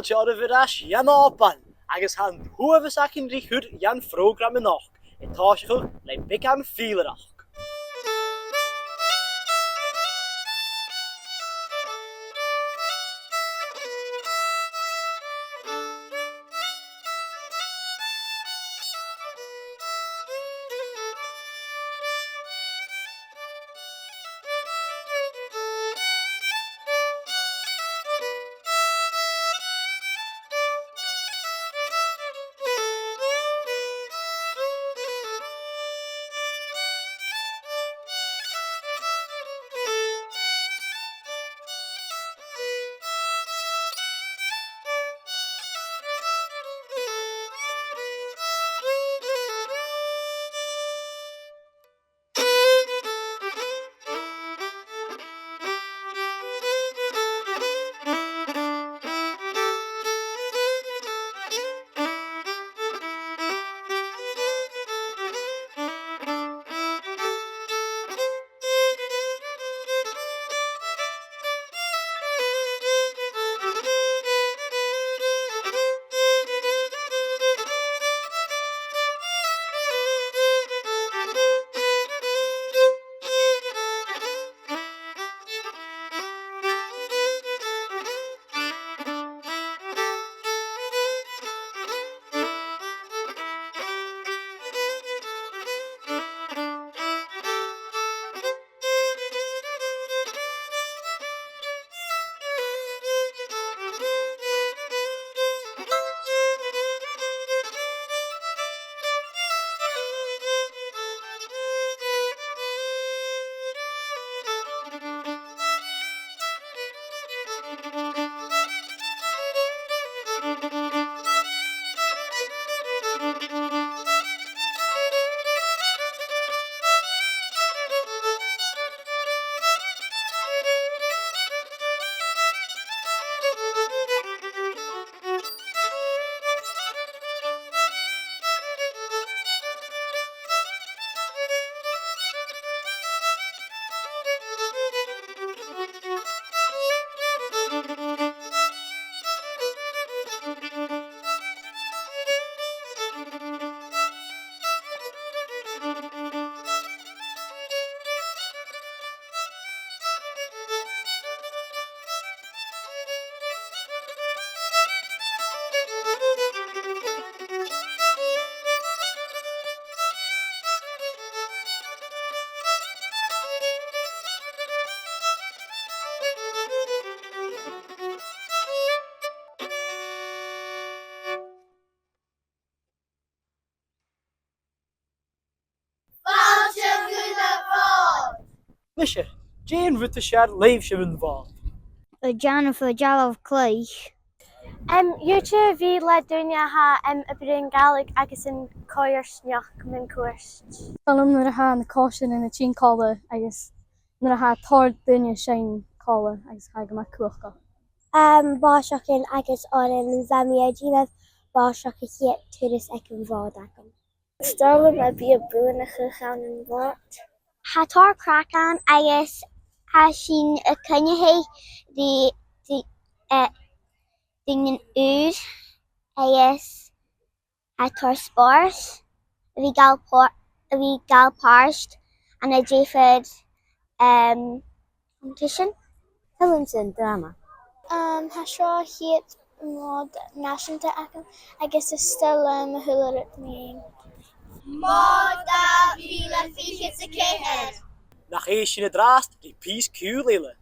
fáilte ar a bhíras Jan Òbain, agus han thuamhas ac yn richwyd Jan program yn och, e táisiúil le bic an fílarach. Misha, Jane ruta siar leif siar yn fod. Y Jennifer Jalov Cluinnidh. YouTube fi le dunia ha y bryn gaelig agus yn coir snioch mewn cwrs. Talum na ha na caution in the chin collar, I guess. Na ha thord dunia shine collar, I guess ha gama cuachka. Báiseach agus áin zamia ginad báiseach a hiet turis ag yn fod agam. Starlum a bí a búin a chuchan yn fod. Ha tar cracan agus ha sin a Cuinnidh dingen úr agus ha tar spars a bhí gal páist and a défid competition. Helen drama. Ha seo hiet mod náisiúnta agam agus is still thuúlar at me. Mod da vila fiche sa céhead. Nach é sin a drast di pís ciùil éile.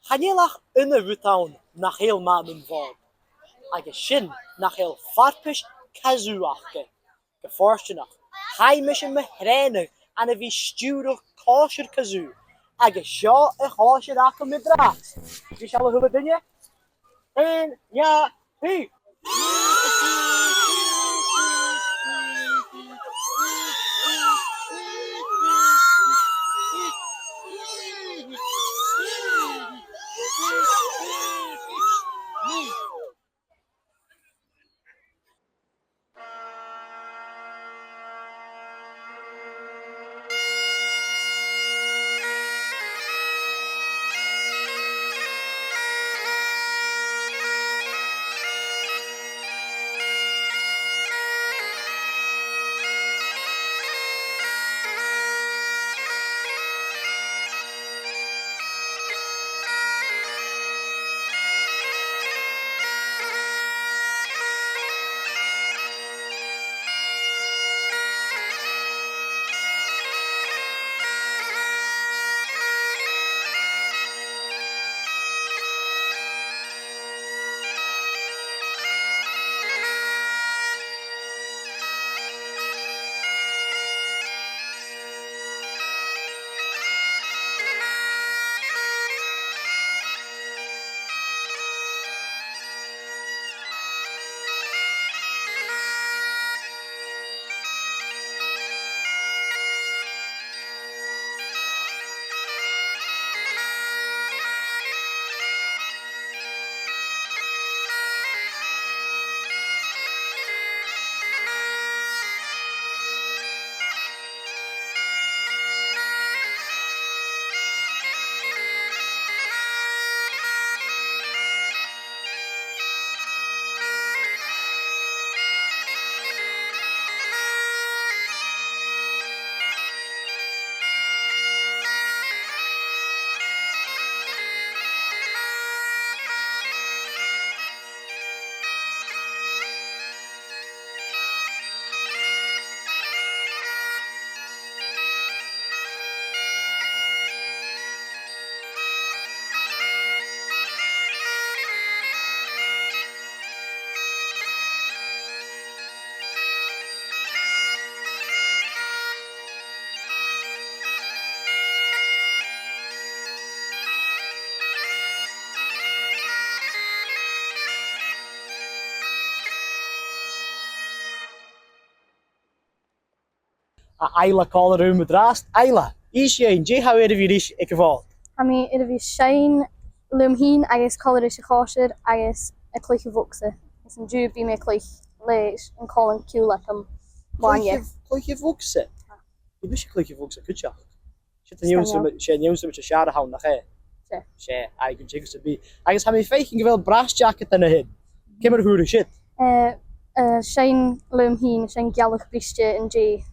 Chanelach in y rwtawn nach heel mam yn fod. Agus sin nach heel farpaiseach casuachge. Geforstenach. Heimisch yn myhrenig an y fi stiwrwch kosher casu. Agus sio y chosher ac yn mydras. Fi sial y hwbyd dynnu? En, ja, hi. A Ayla call room with rast. Ayla, is je in how er vi is ik geval. I mean, it is shine lumhin, agus colourish a caution, agus a click of voxa. It's in Jew be me click leis and calling ciùil like one year. Click je vokse. Je wist click je vokse kuchach. Shit the news met je share hound nach he. She, I can jinx to be. Agus ha me faking gewel brass jacket in the head. Kimmer hoere shit. Shine lumhin, shine galach bistje in J.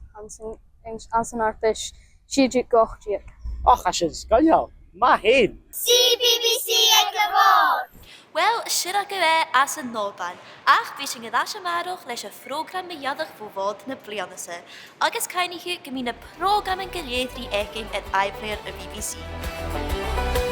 As an arpish, she'd goch you. Och, as is, gal jou. Ma heen. CBBC ALBA. Wel, siad go as an Òbain, ach bhí sin gada marach leis a frógram meadach fóvád na blianasa, agus cainniú go mí na prógram an goréadrí ecin at iPlayer a BBC.